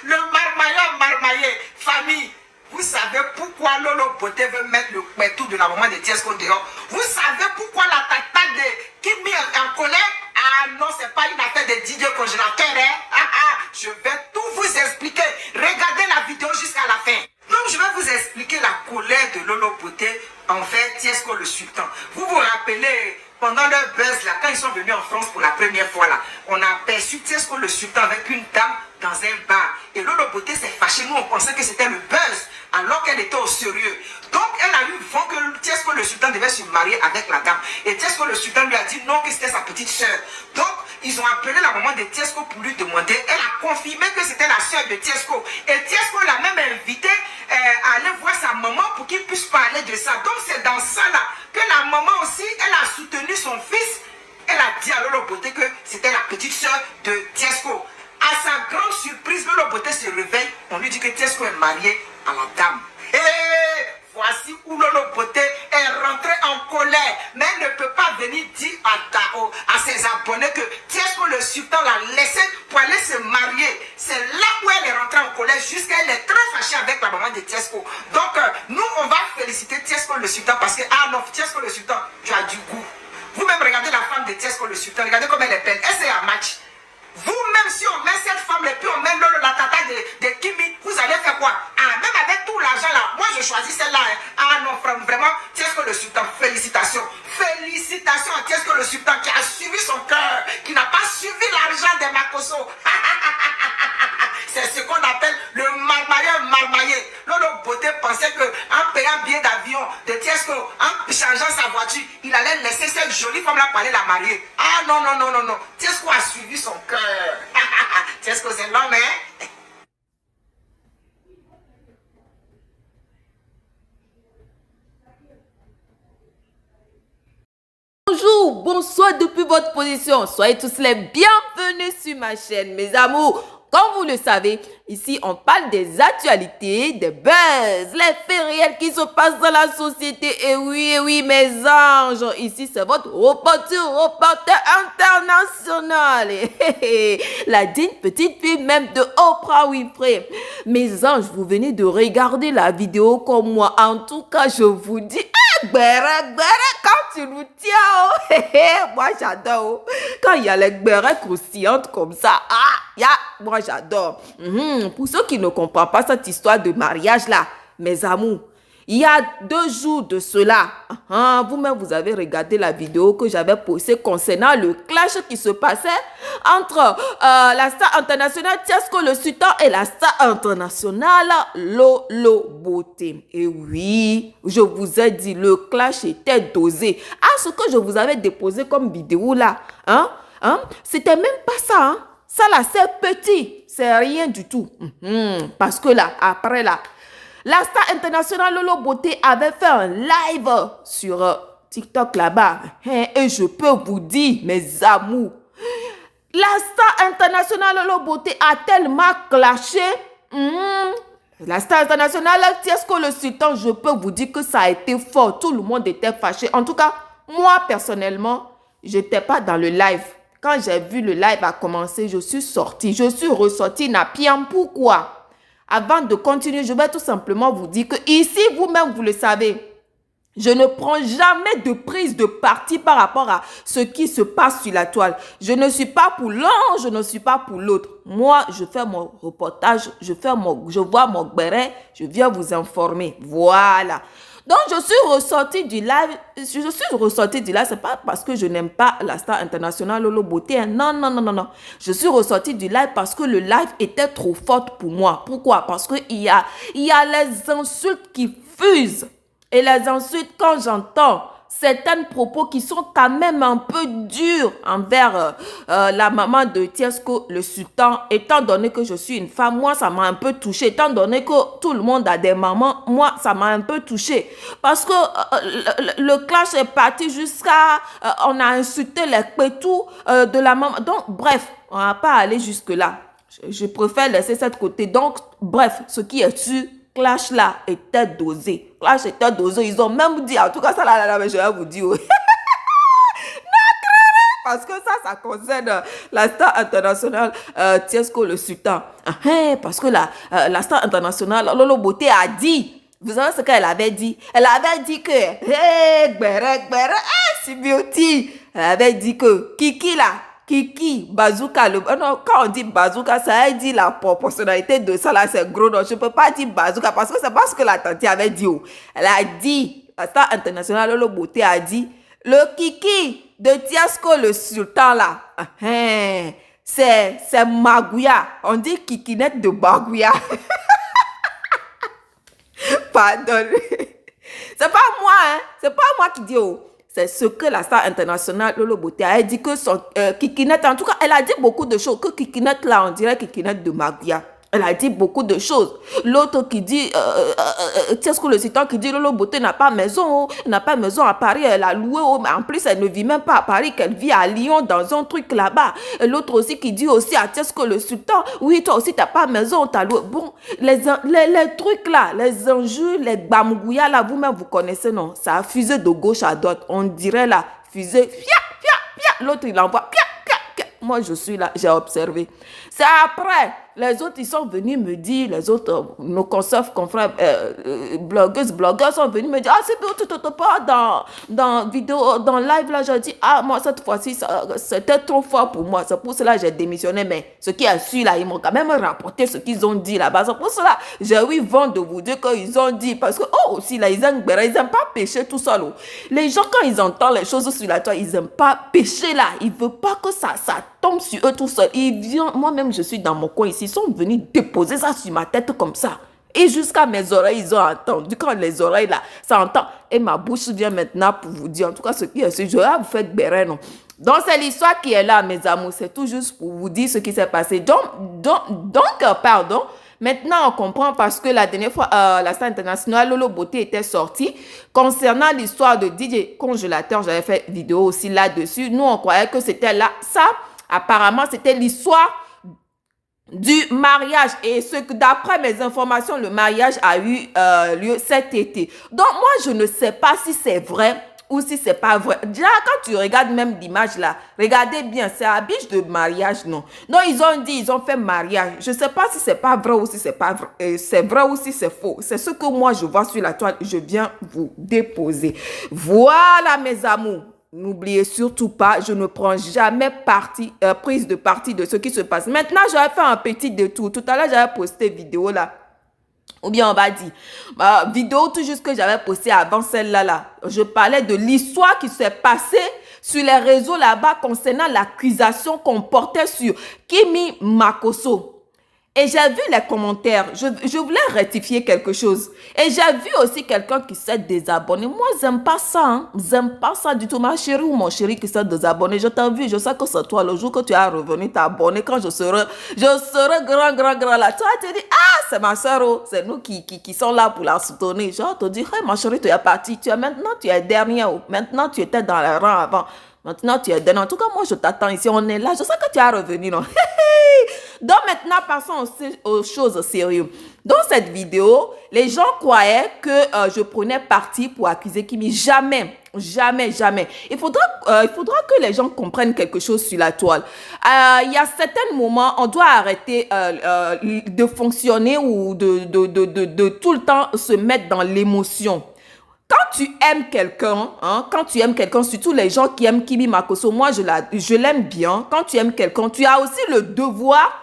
Le marmailleur marmaillé. Famille, vous savez pourquoi Lolo Beauté veut mettre le pétou de la maman de Tiesco dehors? Vous savez pourquoi la tata de qui met en colère? Ah non, c'est pas une affaire de Didier congélateur, hein? Je vais tout vous expliquer. Regardez la vidéo jusqu'à la fin. Donc, je vais vous expliquer la colère de Lolo Beauté envers Tiesco le Sultan. Vous vous rappelez, pendant leur buzz, là, quand ils sont venus en France pour la première fois, là, on a aperçu Tiesco le Sultan avec une dame dans un bar. Et Lolo Beauté s'est fâchée. Nous, on pensait que c'était le buzz, alors qu'elle était au sérieux. Donc, elle a eu vent que Tiesco le Sultan devait se marier avec la dame. Et Tiesco le Sultan lui a dit non, que c'était sa petite soeur. Donc, ils ont appelé la maman de Tiesco pour lui demander. Elle a confirmé que c'était la soeur de Tiesco. Et Tiesco l'a même invité à aller voir sa maman pour qu'il puisse parler de ça. Donc, c'est dans ça là que la maman aussi, elle a soutenu son fils. Elle a dit à Lolo Beauté que c'était la petite soeur de Tiesco. À sa grande surprise, Lolo Beauté se réveille. On lui dit que Tiesco est marié à la dame. Et voici où Lolo Beauté est rentrée en colère. Mais elle ne peut pas venir dire à ses abonnés que Tiesco le Sultan l'a laissé pour aller se marier. C'est là où elle est rentrée en colère jusqu'à elle est très fâchée avec la maman de Tiesco. Donc, nous, on va féliciter Tiesco le Sultan parce que, ah non, Tiesco le Sultan, tu as du goût. Vous-même, regardez la femme de Tiesco le Sultan. Regardez comme elle est belle. Elle, c'est un match. Vous-même, si on met cette femme, et puis on met la tata de Kimi, vous allez faire quoi? Ah, même avec tout l'argent là, moi je choisis celle-là. Hein. Ah non, vraiment, Tiesco le Sultan, félicitations. Félicitations à Tiesco le Sultan qui a suivi son cœur, qui n'a pas suivi l'argent des Makoso. C'est ce qu'on appelle le marmailleur marmaillé. Lolo Beauté pensait qu'en payant un billet d'avion de Tiesco, en changeant sa voiture, il allait laisser cette jolie femme-là pour aller la marier. Ah non, non, non, non, non. Tiesco a suivi son cœur. Tiesco, c'est l'homme, hein? Bonjour, bonsoir depuis votre position. Soyez tous les bienvenus sur ma chaîne, mes amours. Comme vous le savez, ici, on parle des actualités, des buzz, les faits réels qui se passent dans la société. Et oui, mes anges, ici, c'est votre reporter international. La digne petite fille même de Oprah Winfrey. Mes anges, vous venez de regarder la vidéo comme moi. En tout cas, je vous dis... Gbere, quand tu nous tiens, moi j'adore. Quand il y a les gbere croustillantes comme ça, moi j'adore. Pour ceux qui ne comprennent pas cette histoire de mariage là, mes amours, il y a 2 jours de cela, vous-même vous avez regardé la vidéo que j'avais postée concernant le clash qui se passait entre la star internationale Tiesco le Sultan et la star internationale Lolo Beauté. Et oui, je vous ai dit, le clash était dosé. Ce que je vous avais déposé comme vidéo là, c'était même pas ça, Ça là, c'est petit, c'est rien du tout. Parce que là, après là, la star internationale Lolo Beauté avait fait un live sur TikTok là-bas. Et je peux vous dire, mes amours, la star internationale Lolo Beauté a tellement clashé. La star internationale Tiesco le Sultan, je peux vous dire que ça a été fort. Tout le monde était fâché. En tout cas, moi personnellement, je n'étais pas dans le live. Quand j'ai vu le live a commencé, je suis sortie. Je suis ressortie Napiam. Pourquoi? Avant de continuer, je vais tout simplement vous dire que ici, vous-même, vous le savez, je ne prends jamais de prise de parti par rapport à ce qui se passe sur la toile. Je ne suis pas pour l'un, je ne suis pas pour l'autre. Moi, je fais mon reportage, je vois mon béret, je viens vous informer. Voilà. Donc, je suis ressortie du live. C'est pas parce que je n'aime pas la star internationale Lolo Beauté. Non. Je suis ressortie du live parce que le live était trop fort pour moi. Pourquoi? Parce qu'il y a les insultes qui fusent. Et les insultes, quand j'entends certains propos qui sont quand même un peu durs envers la maman de Tiesco le Sultan, étant donné que je suis une femme, moi ça m'a un peu touchée. Étant donné que tout le monde a des mamans, moi ça m'a un peu touchée. Parce que le clash est parti jusqu'à... on a insulté les pétous de la maman. Donc bref, on va pas aller jusque là. Je préfère laisser ça de côté. Donc bref, ce qui est sûr, clash là était dosé. Clash était dosé. Ils ont même dit, en tout cas ça là, mais je vais vous dire. Parce que ça concerne la star internationale Tiesco le Sultan. Parce que la star internationale Lolo Beauté a dit, vous savez ce qu'elle avait dit? Elle avait dit que, Sibioti, elle avait dit que Kiki, Bazooka, non, quand on dit Bazooka, ça veut dire la proportionnalité de ça là, c'est gros. Donc, je ne peux pas dire Bazooka parce que c'est pas ce que la tante avait dit. Oh. Elle a dit, la star internationale Lolo Beauté a dit, le Kiki de Tiesco le Sultan là, c'est Magouya. On dit Kikinette de Magouya. Pardon. C'est pas moi, hein. C'est pas moi qui dis, oh. C'est ce que la star internationale Lolo Beauté a dit que son Kikinette, en tout cas, elle a dit beaucoup de choses. Que Kikinette là, on dirait Kikinette de Magouya. Elle a dit beaucoup de choses. L'autre qui dit, Tiesco le Sultan qui dit, Lolo Beauté n'a pas maison, n'a pas maison à Paris, elle a loué, mais en plus elle ne vit même pas à Paris, qu'elle vit à Lyon dans un truc là-bas. L'autre aussi qui dit aussi à Tiesco le Sultan, oui, toi aussi t'as pas maison, t'as loué. Bon, les trucs là, les enjeux, les bamgouya là, vous-même vous connaissez, non? Ça a fusé de gauche à droite. On dirait là, fusée, l'autre il envoie, moi je suis là, j'ai observé. C'est après, les autres ils sont venus me dire, les autres, nos consoeurs, confrères, blogueurs sont venus me dire, c'est bien, tu te pas dans vidéo, dans live là, j'ai dit, moi cette fois-ci, c'était trop fort pour moi, c'est pour cela que j'ai démissionné, mais ce qui a su là, ils m'ont quand même rapporté ce qu'ils ont dit là-bas, c'est pour cela j'ai eu vent de vous dire qu'ils ont dit, parce que aussi là, ils aiment pas pécher tout seul. Les gens quand ils entendent les choses sur la toile, ils aiment pas pécher là, ils veulent pas que ça tombe sur eux tout seul. Ils viennent, moi-même je suis dans mon coin ici, ils sont venus déposer ça sur ma tête comme ça. Et jusqu'à mes oreilles, ils ont entendu. Quand les oreilles là, ça entend. Et ma bouche vient maintenant pour vous dire, en tout cas ce qui est sûr, je vais vous faire béret, non. Donc c'est l'histoire qui est là, mes amours. C'est tout juste pour vous dire ce qui s'est passé. Donc, pardon. Maintenant, on comprend parce que la dernière fois, la star internationale Lolo Beauté était sortie. Concernant l'histoire de DJ Congélateur, j'avais fait vidéo aussi là-dessus. Nous, on croyait que c'était là. Ça, apparemment, c'était l'histoire du mariage. Et ce que, d'après mes informations, le mariage a eu lieu cet été. Donc, moi, je ne sais pas si c'est vrai ou si c'est pas vrai. Déjà, quand tu regardes même l'image là, regardez bien, c'est un biche de mariage, non? Non, ils ont dit, ils ont fait mariage. Je sais pas si c'est pas vrai ou si c'est pas vrai, c'est vrai ou si c'est faux. C'est ce que moi, je vois sur la toile, je viens vous déposer. Voilà, mes amours. N'oubliez surtout pas, je ne prends jamais prise de parti de ce qui se passe. Maintenant, j'avais fait un petit détour. Tout à l'heure, j'avais posté vidéo là. Ou bien on va dire, vidéo tout juste que j'avais postée avant celle-là. Là. Je parlais de l'histoire qui s'est passée sur les réseaux là-bas concernant l'accusation qu'on portait sur Kimi Makosso. Et j'ai vu les commentaires, je voulais rectifier quelque chose. Et j'ai vu aussi quelqu'un qui s'est désabonné. Moi, j'aime pas ça, hein. J'aime pas ça du tout. Ma chérie ou mon chéri qui s'est désabonné, je t'ai vu, je sais que c'est toi. Le jour que tu as revenu t'abonner, quand je serai grand là. Toi, tu dis, c'est ma soeur, c'est nous qui sont là pour la soutenir. Je te dis, hey, ma chérie, tu es partie. Maintenant, tu es dernière. Maintenant, tu étais dans les rangs avant. Maintenant, tu es dernière. En tout cas, moi, je t'attends ici. On est là. Je sais que tu es revenu, non? Donc, maintenant, passons aux choses sérieuses. Dans cette vidéo, les gens croyaient que je prenais parti pour accuser Kimi. Jamais. Il faudra que les gens comprennent quelque chose sur la toile. Il y a certains moments, on doit arrêter de fonctionner ou de tout le temps se mettre dans l'émotion. Quand tu aimes quelqu'un, surtout les gens qui aiment Kimi Makosso, moi je l'aime bien. Quand tu aimes quelqu'un, tu as aussi le devoir,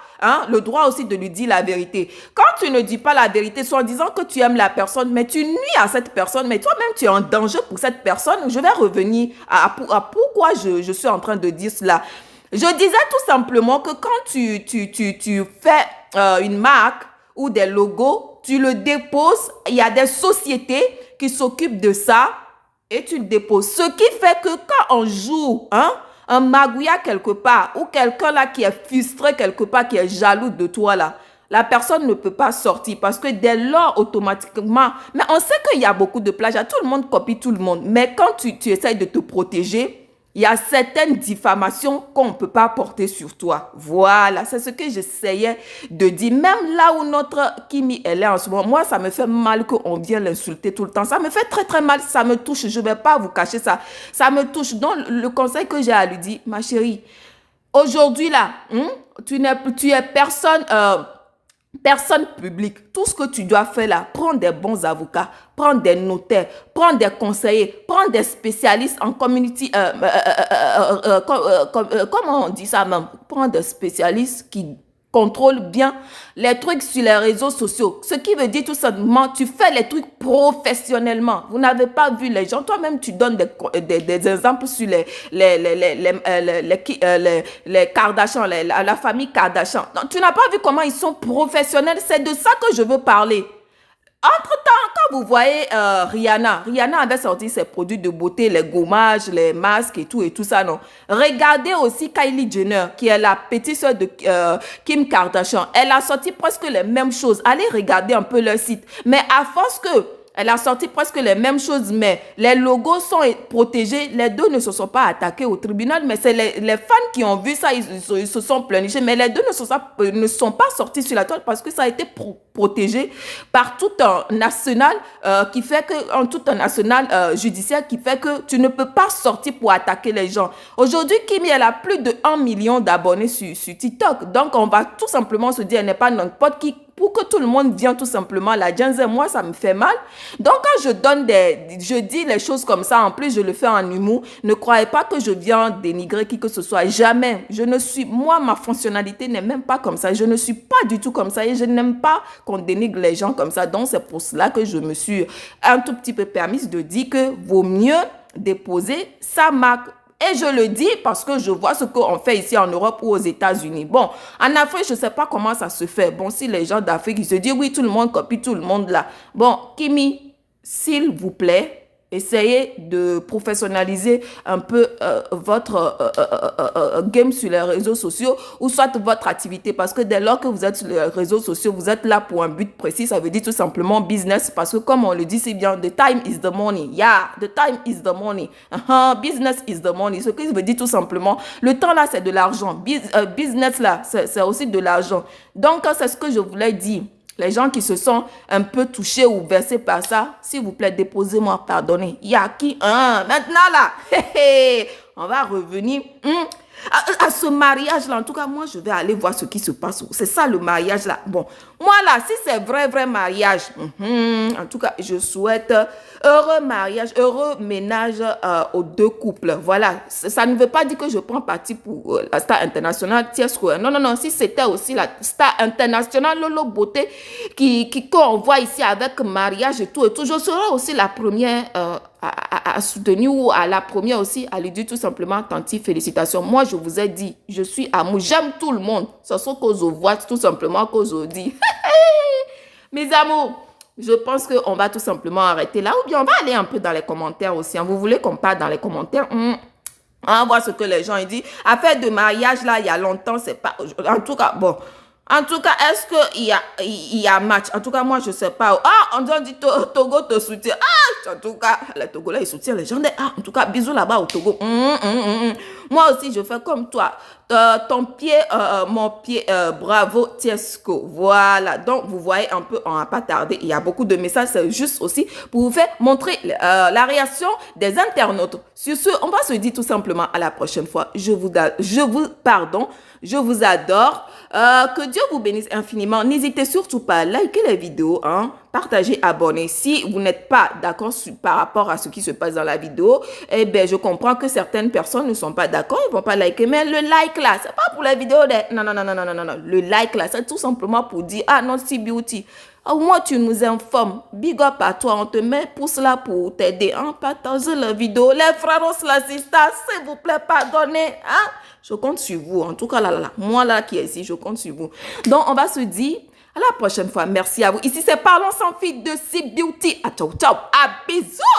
le droit aussi de lui dire la vérité. Quand tu ne dis pas la vérité, soit en disant que tu aimes la personne, mais tu nuis à cette personne, mais toi-même tu es en danger pour cette personne, je vais revenir à pourquoi je suis en train de dire cela. Je disais tout simplement que quand tu fais une marque ou des logos, tu le déposes, il y a des sociétés qui s'occupent de ça et tu le déposes. Ce qui fait que quand on joue un magouilla quelque part ou quelqu'un là qui est frustré quelque part, qui est jaloux de toi là, la personne ne peut pas sortir parce que dès lors, automatiquement, mais on sait qu'il y a beaucoup de plagiat, tout le monde copie tout le monde, mais quand tu essaies de te protéger, Il y a certaines diffamations qu'on ne peut pas porter sur toi. Voilà, c'est ce que j'essayais de dire. Même là où notre Kimi, elle est en ce moment, moi, ça me fait mal qu'on vienne l'insulter tout le temps. Ça me fait très, très mal. Ça me touche. Je ne vais pas vous cacher ça. Ça me touche. Donc, le conseil que j'ai à lui dire, ma chérie, aujourd'hui, là, tu es personne publique. Tout ce que tu dois faire là, prends des bons avocats, prends des notaires, prends des conseillers, prends des spécialistes en community, comment on dit ça même? Prends des spécialistes qui contrôlent bien les trucs sur les réseaux sociaux. Ce qui veut dire tout simplement, tu fais les trucs professionnellement. Vous n'avez pas vu les gens. Toi-même, tu donnes des exemples sur les Kardashian, la famille Kardashian. Donc, tu n'as pas vu comment ils sont professionnels. C'est de ça que je veux parler. Entre-temps, quand vous voyez Rihanna avait sorti ses produits de beauté, les gommages, les masques et tout ça, non. Regardez aussi Kylie Jenner, qui est la petite sœur de Kim Kardashian. Elle a sorti presque les mêmes choses. Allez regarder un peu leur site. Mais à force que elle a sorti presque les mêmes choses, mais les logos sont protégés. Les deux ne se sont pas attaqués au tribunal, mais c'est les fans qui ont vu ça, ils se sont pleurnichés. Mais les deux ne sont pas sortis sur la toile parce que ça a été protégé par tout un national qui fait que, tout un national judiciaire qui fait que tu ne peux pas sortir pour attaquer les gens. Aujourd'hui, Kimi, elle a plus de 1 million d'abonnés sur TikTok. Donc, on va tout simplement se dire, elle n'est pas n'importe qui. Pour que tout le monde vienne tout simplement la Janze, moi, ça me fait mal. Donc, quand je dis les choses comme ça, en plus, je le fais en humour. Ne croyez pas que je viens dénigrer qui que ce soit. Jamais. Moi, ma fonctionnalité n'est même pas comme ça. Je ne suis pas du tout comme ça et je n'aime pas qu'on dénigre les gens comme ça. Donc, c'est pour cela que je me suis un tout petit peu permise de dire que vaut mieux déposer sa marque. Et je le dis parce que je vois ce qu'on fait ici en Europe ou aux États-Unis. Bon, en Afrique, je ne sais pas comment ça se fait. Bon, si les gens d'Afrique, ils se disent, oui, tout le monde copie tout le monde là. Bon, Kimi, s'il vous plaît, essayez de professionnaliser un peu votre game sur les réseaux sociaux ou soit votre activité. Parce que dès lors que vous êtes sur les réseaux sociaux, vous êtes là pour un but précis. Ça veut dire tout simplement business. Parce que comme on le dit si bien, the time is the money. Yeah, the time is the money. Business is the money. Ce qui veut dire tout simplement, le temps là, c'est de l'argent. Business là, c'est aussi de l'argent. Donc, c'est ce que je voulais dire. Les gens qui se sont un peu touchés ou versés par ça, s'il vous plaît, déposez-moi, pardonnez. Il y a qui? Maintenant là, on va revenir à ce mariage-là. En tout cas, moi, je vais aller voir ce qui se passe. C'est ça le mariage-là. Bon, moi là, si c'est vrai mariage, en tout cas, je souhaite heureux mariage, heureux ménage aux deux couples. Voilà, ça ne veut pas dire que je prends parti pour la star internationale Tiesco. Non, si c'était aussi la star internationale Lolo Beauté qu'on voit ici avec mariage et tout, je serai aussi la première à soutenir ou à la première aussi à lui dire tout simplement Tanti, félicitations. Moi, je vous ai dit, je suis amour, j'aime tout le monde. Ce sont que je vois tout simplement que je dis. Mes amours, je pense qu'on va tout simplement arrêter là. Ou bien on va aller un peu dans les commentaires aussi. Vous voulez qu'on parle dans les commentaires? On va voir ce que les gens ils disent. Affaire de mariage là, il y a longtemps, c'est pas... En tout cas, bon... En tout cas, est-ce qu'il y a match? En tout cas, moi, je ne sais pas. On dit Togo te soutient. En tout cas, les Togolais, ils soutiennent les gens. En tout cas, bisous là-bas au Togo. Moi aussi, je fais comme toi. Ton pied, mon pied, bravo Tiesco. Voilà. Donc, vous voyez un peu, on n'a pas tardé. Il y a beaucoup de messages. C'est juste aussi pour vous faire montrer la réaction des internautes. Sur ce, on va se dire tout simplement à la prochaine fois. Je vous adore. Que Dieu vous bénisse infiniment. N'hésitez surtout pas à liker les vidéos, partager, abonner. Si vous n'êtes pas d'accord par rapport à ce qui se passe dans la vidéo, eh bien, je comprends que certaines personnes ne sont pas d'accord, ils ne vont pas liker. Mais le like là, c'est pas pour la vidéo de... Non. Le like là, c'est tout simplement pour dire, non, si beauty. Au moins, tu nous informes. Big up à toi. On te met pouce là pour t'aider. Partagez la vidéo. Les frères, la sisters, s'il vous plaît, pardonnez. Je compte sur vous. En tout cas, moi là qui est ici, je compte sur vous. Donc, on va se dire à la prochaine fois. Merci à vous. Ici, c'est Parlons sans fil de C Beauty. Ciao. À bisous.